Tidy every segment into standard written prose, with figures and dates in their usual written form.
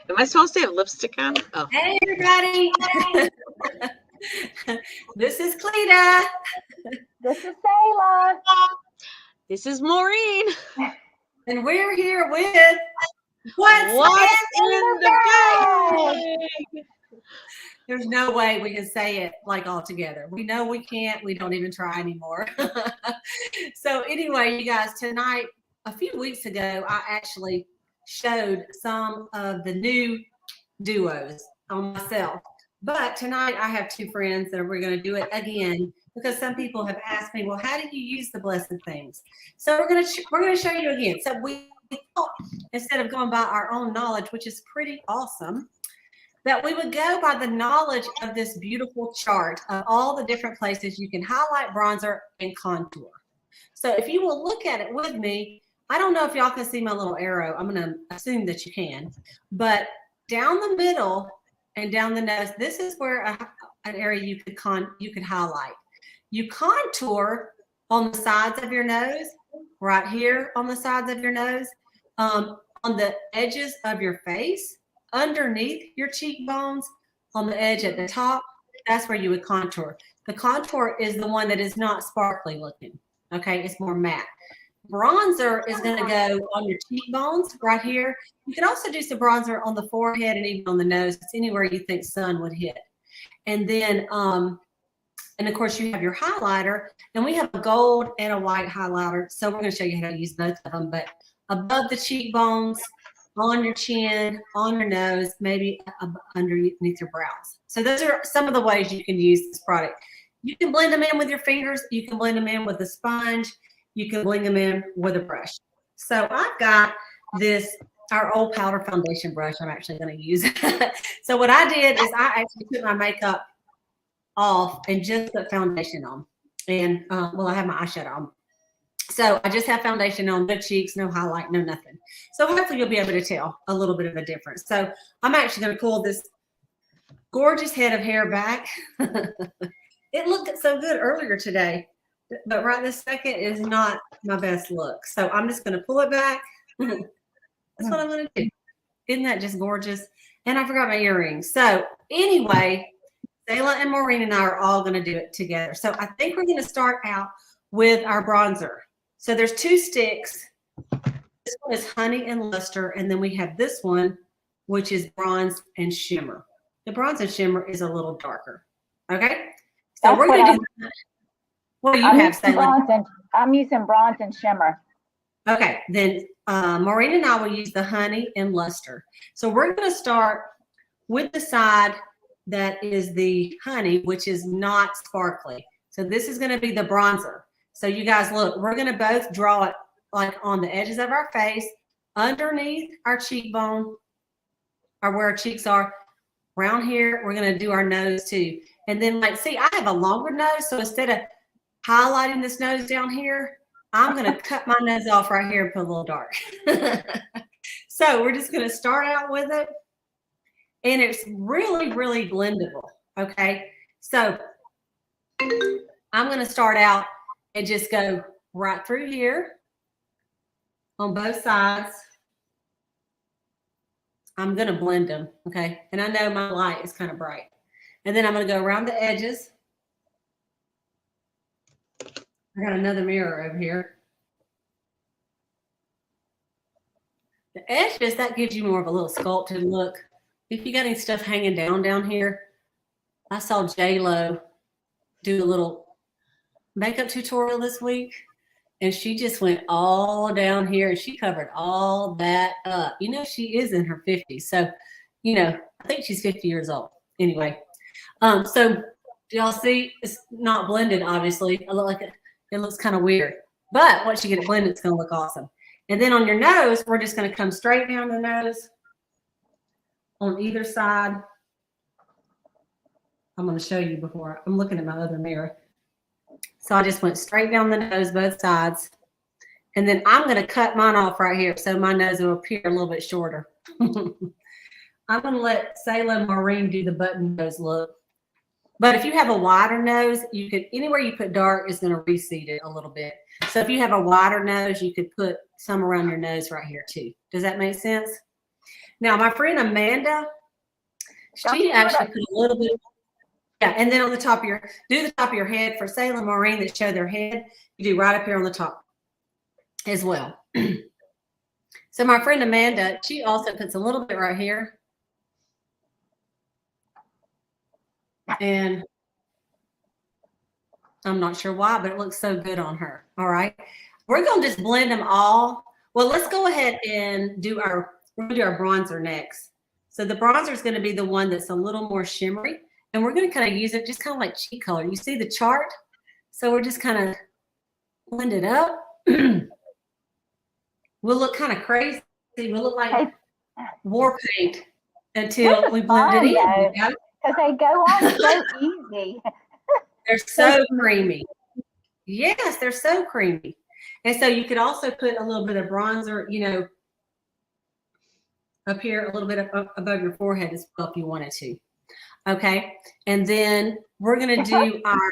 Am I supposed to have lipstick on? Oh. Hey, everybody. This is Cleta. This is Sayla. This is Maureen. And we're here with What's in the Bag? There's no way we can say it like all together. We know we can't. We don't even try anymore. So anyway, you guys, tonight, a few weeks ago, I actually showed some of the new duos on myself. But tonight I have two friends that we're going to do it again because some people have asked me, well, how do you use the blessed things? So we're going to show you again. So we thought, instead of going by our own knowledge, which is pretty awesome, that we would go by the knowledge of this beautiful chart of all the different places you can highlight, bronzer, and contour. So if you will look at it with me, I don't know if y'all can see my little arrow. I'm going to assume that you can. But down the middle and down the nose, this is where an area you could highlight. You contour on the sides of your nose, right here on the sides of your nose, on the edges of your face, underneath your cheekbones, on the edge at the top. That's where you would contour. The contour is the one that is not sparkly looking. Okay, it's more matte. Bronzer is going to go on your cheekbones right here. You can also do some bronzer on the forehead and even on the nose. It's anywhere you think sun would hit. And then, and of course, you have your highlighter. And we have a gold and a white highlighter. So we're going to show you how to use both of them. But above the cheekbones, on your chin, on your nose, maybe underneath your brows. So those are some of the ways you can use this product. You can blend them in with your fingers. You can blend them in with a sponge. You can blend them in with a brush. So I've got our old powder foundation brush I'm actually going to use. So what I did is I actually took my makeup off and just put foundation on. And, well, I have my eyeshadow on. So I just have foundation on, no cheeks, no highlight, no nothing. So hopefully you'll be able to tell a little bit of a difference. So I'm actually going to pull this gorgeous head of hair back. It looked so good earlier today, but right this second is not my best look. So I'm just going to pull it back. That's what I'm going to do. Isn't that just gorgeous? And I forgot my earrings. So anyway, Sayla and Maureen and I are all going to do it together. So I think we're going to start out with our bronzer. So there's two sticks. This one is honey and luster. And then we have this one, which is bronze and shimmer. The bronze and shimmer is a little darker. Okay. So we're going to do that. What do you have, Sayla? I'm using bronze and shimmer. Okay. Then Maureen and I will use the honey and luster. So we're going to start with the side that is the honey, which is not sparkly. So this is going to be the bronzer. So you guys look, we're going to both draw it like on the edges of our face, underneath our cheekbone, or where our cheeks are. Around here, we're going to do our nose too. And then like, see, I have a longer nose. So instead of highlighting this nose down here, I'm going to cut my nose off right here and put a little dark. So we're just going to start out with it. And it's really, really blendable. Okay. So I'm going to start out and just go right through here on both sides. I'm going to blend them. Okay. And I know my light is kind of bright. And then I'm going to go around the edges. I got another mirror over here. The edges, that gives you more of a little sculpted look. If you got any stuff hanging down here, I saw J-Lo do a little makeup tutorial this week, and she just went all down here and she covered all that up. You know, she is in her 50s. So, you know, I think she's 50 years old. Anyway, so do y'all see? It's not blended, obviously. It looks kind of weird. But once you get it blended, it's going to look awesome. And then on your nose, we're just going to come straight down the nose on either side. I'm going to show you before. I'm looking at my other mirror. So I just went straight down the nose, both sides. And then I'm going to cut mine off right here so my nose will appear a little bit shorter. I'm going to let Sayla and Maureen do the button nose look. But if you have a wider nose, you could, anywhere you put dark is going to reseed it a little bit. So if you have a wider nose, you could put some around your nose right here too. Does that make sense? Now, my friend Amanda, she actually put a little bit. Yeah, and then on the top of the top of your head for Salem Maureen that show their head, you do right up here on the top as well. So my friend Amanda, she also puts a little bit right here. And I'm not sure why, but it looks so good on her. All right. We're going to just blend them all. Well, let's go ahead and we're going to do our bronzer next. So the bronzer is going to be the one that's a little more shimmery. And we're going to kind of use it just kind of like cheek color. You see the chart? So we're just kind of blend it up. We'll look kind of crazy. We'll look like war paint until we blend it in. Because they go on so easy. They're so creamy. Yes, they're so creamy. And so you could also put a little bit of bronzer, up here, a little bit above your forehead as well if you wanted to. Okay. And then we're going to do our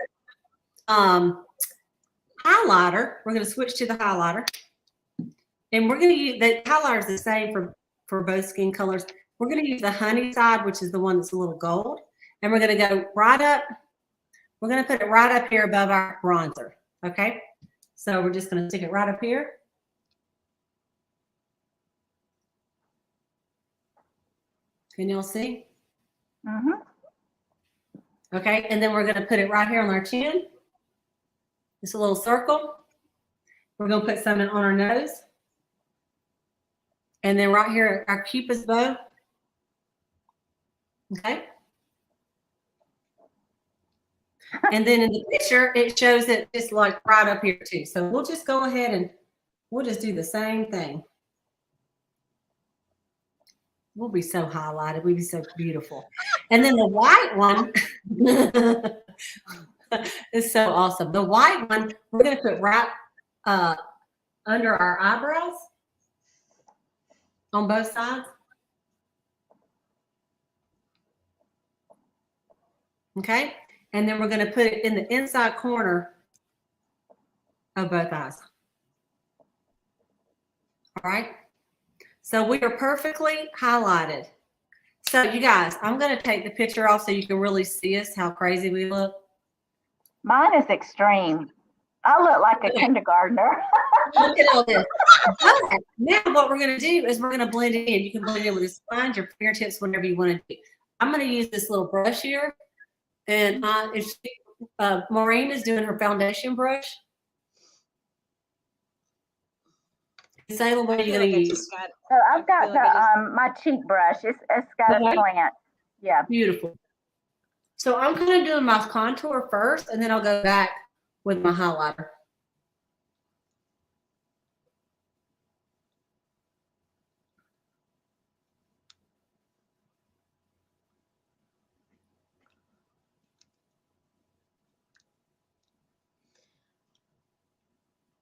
highlighter. We're going to switch to the highlighter. And we're going to use the highlighter is the same for both skin colors. We're going to use the honey side, which is the one that's a little gold. And we're going to go right up. We're going to put it right up here above our bronzer. Okay. So we're just going to stick it right up here. Can y'all see? Mm-hmm. Okay. And then we're going to put it right here on our chin. Just a little circle. We're going to put something on our nose. And then right here, our Cupid's bow. Okay. And then in the picture, it shows it just like right up here too. So we'll just go ahead and we'll just do the same thing. We'll be so highlighted. We'll be so beautiful. And then the white one is so awesome. The white one, we're going to put right under our eyebrows on both sides. Okay. And then we're going to put it in the inside corner of both eyes. All right. So we are perfectly highlighted. So you guys, I'm going to take the picture off so you can really see us, how crazy we look. Mine is extreme. I look like a kindergartner. Look at all this. But now what we're going to do is we're going to blend it in. You can blend it in with a sponge or fingertips, whatever you want to do. I'm going to use this little brush here. And Maureen is doing her foundation brush. Salem, what are you going to use? So I've got my cheek brush. It's got a slant. Yeah. Beautiful. So I'm kind of doing my contour first, and then I'll go back with my highlighter.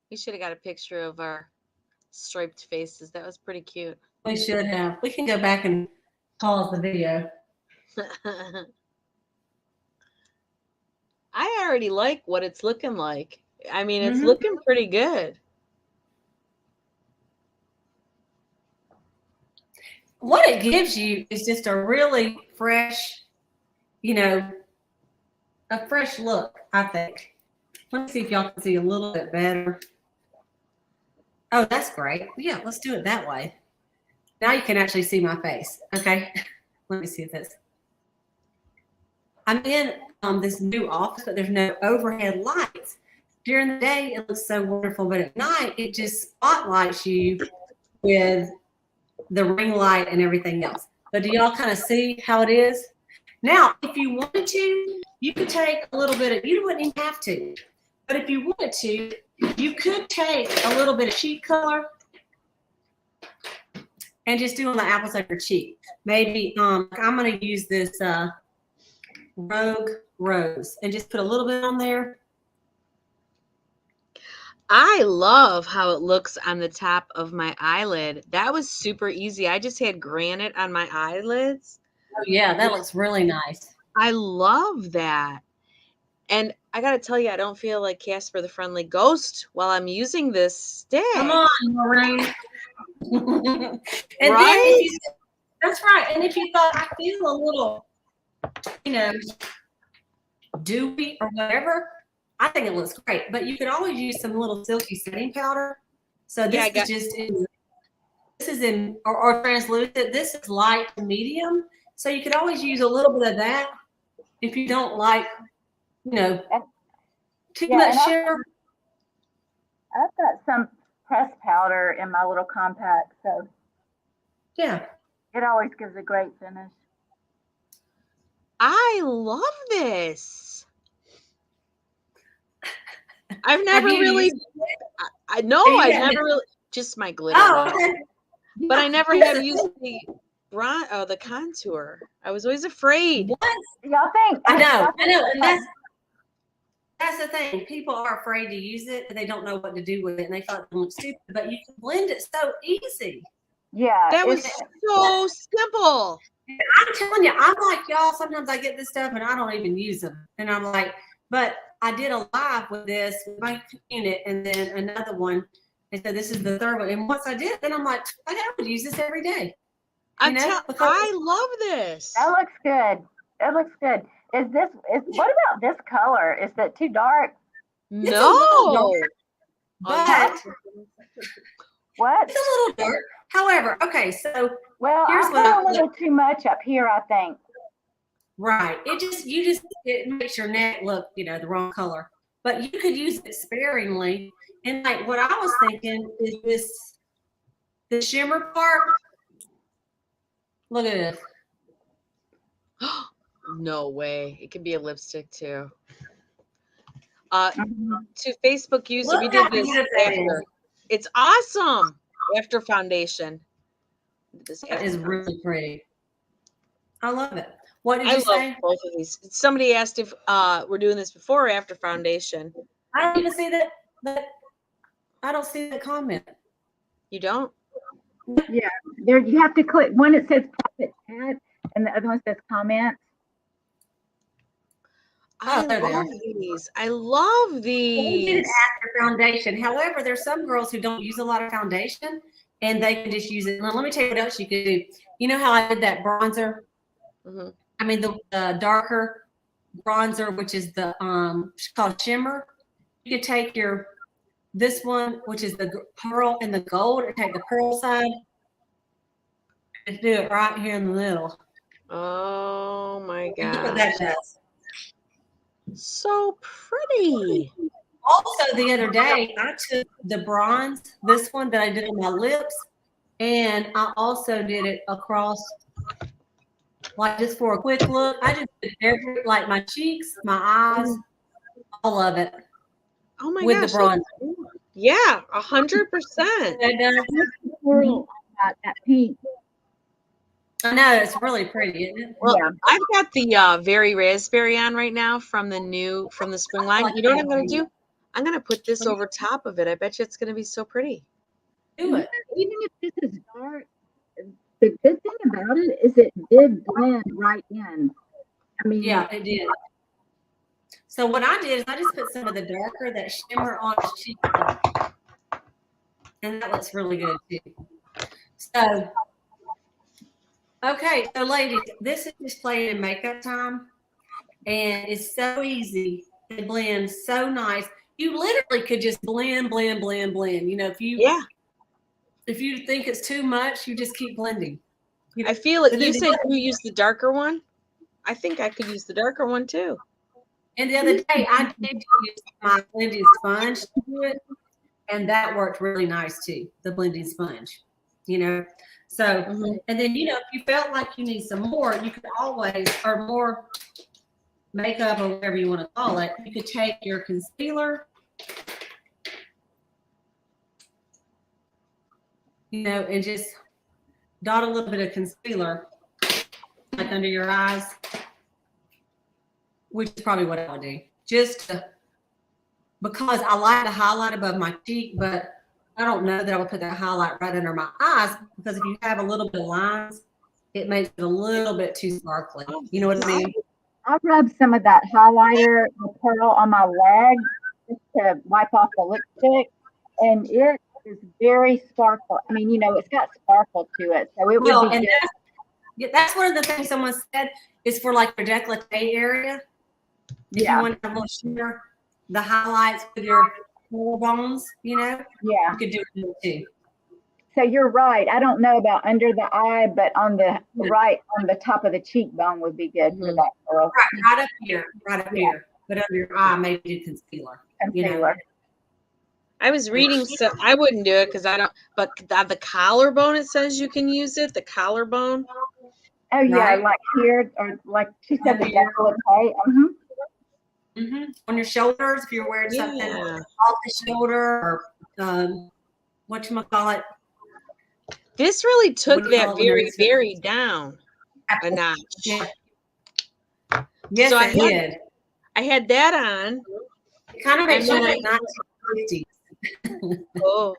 We should have got a picture of our striped faces. That was pretty cute. We should have. We can go back and pause the video. I already like what it's looking like. I mean, it's looking pretty good. What it gives you is just a really fresh, a fresh look, I think. Let's see if y'all can see a little bit better. Oh, that's great. Yeah, let's do it that way. Now you can actually see my face. Okay. Let me see if it's. I'm in this new office, but there's no overhead lights. During the day, it looks so wonderful, but at night, it just spotlights you with the ring light and everything else. But do y'all kind of see how it is? Now, if you wanted to, you could take a little bit of, you wouldn't even have to. But if you wanted to, you could take a little bit of cheek color and just do on the apples of your cheek. Maybe I'm going to use this Rogue Rose and just put a little bit on there. I love how it looks on the top of my eyelid. That was super easy. I just had granite on my eyelids. Oh, yeah, that looks really nice. I love that. And I got to tell you, I don't feel like Casper the Friendly Ghost while I'm using this stick. Come on, Maureen. And right? That's right. And if you thought, I feel a little, dewy or whatever, I think it looks great. But you could always use some little silky setting powder. So this is in or translucent. This is light to medium. So you could always use a little bit of that if you don't like, too much shimmer. I've got some pressed powder in my little compact, so yeah, it always gives a great finish. I love this. I've never really. I've never really just my glitter. Oh, okay. But I never have used the contour. I was always afraid. What? Y'all think? I know, and that's the thing. People are afraid to use it, and they don't know what to do with it, and they thought it looked stupid. But you can blend it so easy. Yeah, that was so simple. I'm telling you, I'm like y'all. Sometimes I get this stuff and I don't even use them, and I'm like, but I did a live with this with my unit, and then another one. And so this is the third one. And once I did, then I'm like, I would use this every day. I love this. That looks good. It looks good. What about this color? Is that too dark? No. But what? It's a little dark. However, okay, so here's a little too much up here, I think. Right. It makes your neck look, the wrong color. But you could use it sparingly. And like what I was thinking is the shimmer part. Look at this. No way. It can be a lipstick too. To Facebook user, we did this after. It's awesome. After foundation. That is really pretty. I love it. What did you say? I love both of these. Somebody asked if we're doing this before or after foundation. I don't even see that. I don't see the comment. You don't? Yeah. There you have to click one. It says profit ad, and the other one says comment. I love these. I love these. We did it after foundation. However, there's some girls who don't use a lot of foundation, and they can just use it. Now, let me tell you what else you could do. You know how I did that bronzer? Mm-hmm. I mean, the darker bronzer, which is the called shimmer. You could take this one, which is the pearl and the gold, and take the pearl side and do it right here in the middle. Oh my god! Look what that does. So pretty. Also, the other day, I took the bronze, this one that I did on my lips, and I also did it across, like just for a quick look. I just did like my cheeks, my eyes, all of it. Oh my with gosh. the bronze. Yeah, 100%. That pink. I know, it's really pretty, isn't it? Well, yeah. I've got the Very Raspberry on right now from the spring line. You know what I'm going to do? I'm going to put this over top of it. I bet you it's going to be so pretty. Do it. Even if this is dark, the good thing about it is it did blend right in. I mean, yeah, it did. So what I did is I just put some of the darker, that shimmer on his cheek. And that looks really good too. So, okay, so ladies, this is just playing in makeup time. And it's so easy. It blends so nice. You literally could just blend. You know, if you think it's too much, you just keep blending. I feel it. You said you use the darker one. I think I could use the darker one too. And the other day, I did use my blending sponge to do it, and that worked really nice too. The blending sponge, you know. So, and then if you felt like you need some more, you could always, or more makeup or whatever you want to call it, you could take your concealer, and just dot a little bit of concealer like under your eyes, which is probably what I would do, because I like to highlight above my cheek, but I don't know that I would put that highlight right under my eyes, because if you have a little bit of lines, it makes it a little bit too sparkly. You know what I mean? I rub some of that highlighter, the pearl, on my leg just to wipe off the lipstick, and it is very sparkle. I mean, it's got sparkle to it, so it would be good. Yeah, that's one of the things someone said is for like your décolleté area. If you want to shimmer the highlights with your collarbones, you know, you could do it too. So you're right. I don't know about under the eye, but on the right, on the top of the cheekbone would be good for that girl. Right up here, here. But under your eye, maybe do concealer. You know? I was reading, so I wouldn't do it because I don't. But the collarbone, it says you can use it. The collarbone. Oh yeah, like here, or like she said, the décolleté. On your shoulders, if you're wearing something off the shoulder, or whatchamacallit. This really took that very down a notch. Yeah. Yes, so it did. I had that on. It kind of makes you like 1950s. Oh.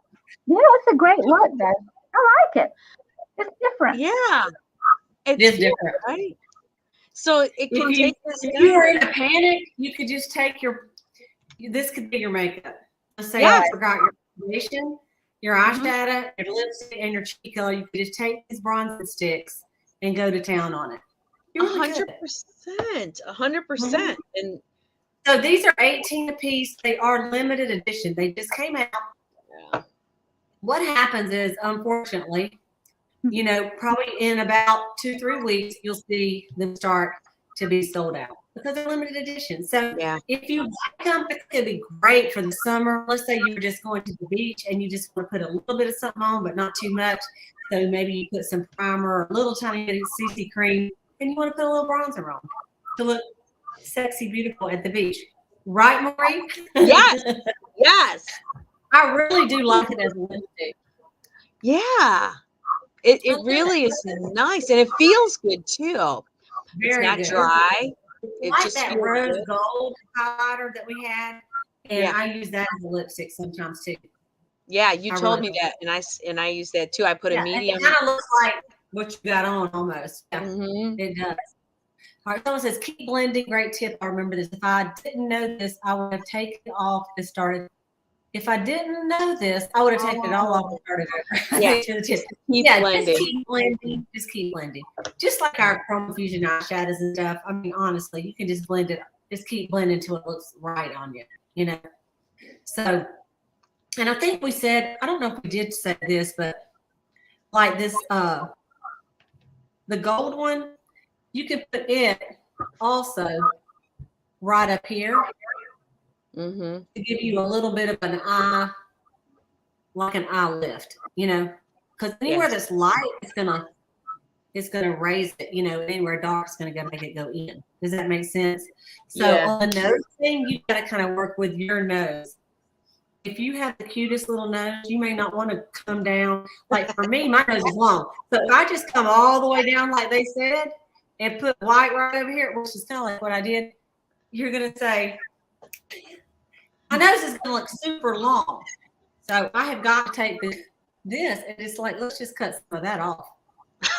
Yeah, it's a great look, though. I like it. It's different. Yeah. It is different. Right? So it can take this down. If you were in a panic, you could just take this could be your makeup. Let's say I forgot your foundation, your eyeshadow, your lipstick, and your cheek color. You could just take these bronzing sticks and go to town on it. 100%. 100%. And so these are 18 a piece. They are limited edition. They just came out. Yeah. What happens is, unfortunately, you know, probably in about 2-3 weeks, you'll see them start to be sold out because they're limited edition. So if you like them, it could be great for the summer. Let's say you're just going to the beach and you just want to put a little bit of something on, but not too much. So maybe you put some primer or a little tiny bit of CC cream, and you want to put a little bronzer on to look sexy, beautiful at the beach. Right, Maureen? Yes. Yes. I really do like it as a lipstick. Yeah. It really is nice, and it feels good too. Very it's not dry. It like just that rose gold highlighter that we had, and I use that as a lipstick sometimes too. Yeah, you told me that, and I use that too. I put a medium. It kind of looks like what you got on almost. Yeah, it does. All right, someone says keep blending. Great tip. I remember this. If I didn't know this, I would have taken it off and started. If I didn't know this, I would have taken it all off and started over. Yeah, to the tip. Keep blending. Just keep blending. Just keep blending. Just like our Chroma Fusion eyeshadows and stuff. I mean, honestly, you can just blend it. Just keep blending until it looks right on you. You know. So, and I think we said, I don't know if we did say this, but like this, the gold one, you can put it also right up here. To give you a little bit of an eye, like an eye lift, you know, because anywhere that's light, it's gonna raise it, you know, anywhere dark, it's gonna make it go in. Does that make sense? So on the nose thing, you got to kind of work with your nose. If you have the cutest little nose, you may not want to come down. Like for me, my nose is long, so if I just come all the way down, like they said, and put white right over here, which is kind of like what I did, you're gonna say, my nose is going to look super long. So I have got to take this and it's like, let's just cut some of that off.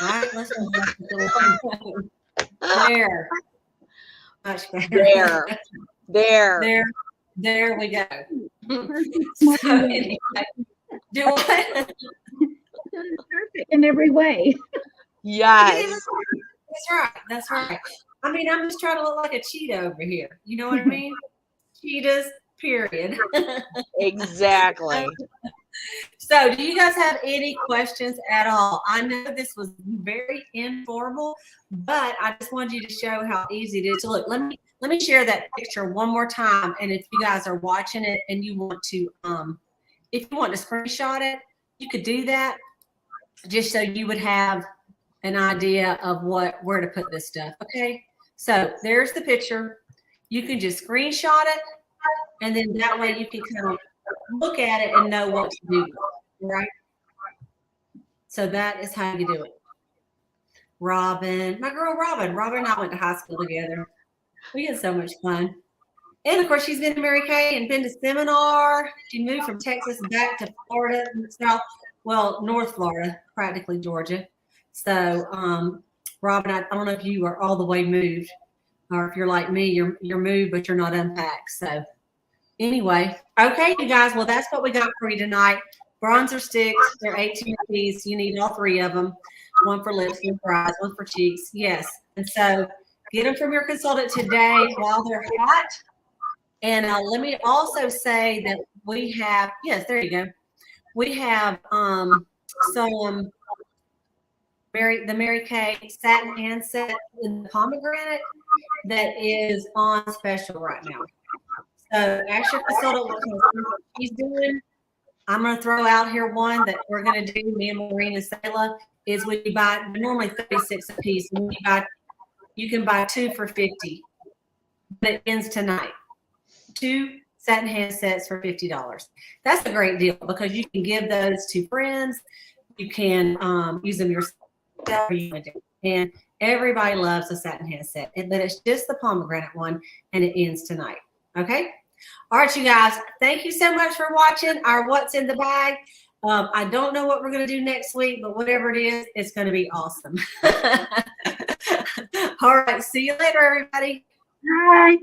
All right, let's there. Much better. There we go. So anyway, do what? Perfect in every way. Yes. That's right. I mean, I'm just trying to look like a cheetah over here. You know what I mean? Cheetahs. Period. Exactly. So do you guys have any questions at all? I know this was very informal, but I just wanted you to show how easy it is. So look, let me share that picture one more time. And if you guys are watching it and you want to if you want to screenshot it, you could do that just so you would have an idea of where to put this stuff. Okay. So there's the picture. You can just screenshot it. And then that way you can kind of look at it and know what to do, right? So that is how you do it. Robin, my girl Robin and I went to high school together. We had so much fun. And of course, she's been to Mary Kay and been to seminar. She moved from Texas back to Florida, North Florida, practically Georgia. So, Robin, I don't know if you are all the way moved, or if you're like me, you're moved, but you're not unpacked. So anyway, okay, you guys, well, that's what we got for you tonight. Bronzer sticks, they're 18 a piece. You need all 3 of them. one for lips, one for eyes, one for cheeks. Yes. And so get them from your consultant today while they're hot. And let me also say that we have, yes, there you go. We have some the Mary Kay satin hand set in the pomegranate that is on special right now. So ask your consultant what she's doing. I'm going to throw out here one that we're going to do, me and Maureen and Sayla, is when you buy, normally 36 a piece, and you can buy 2 for $50, but it ends tonight. 2 satin hand sets for $50. That's a great deal because you can give those to friends. You can use them yourself. And everybody loves a satin hand set, but it's just the pomegranate one, and it ends tonight. Okay. All right, you guys. Thank you so much for watching our What's in the Bag. I don't know what we're going to do next week, but whatever it is, it's going to be awesome. All right. See you later, everybody. Bye.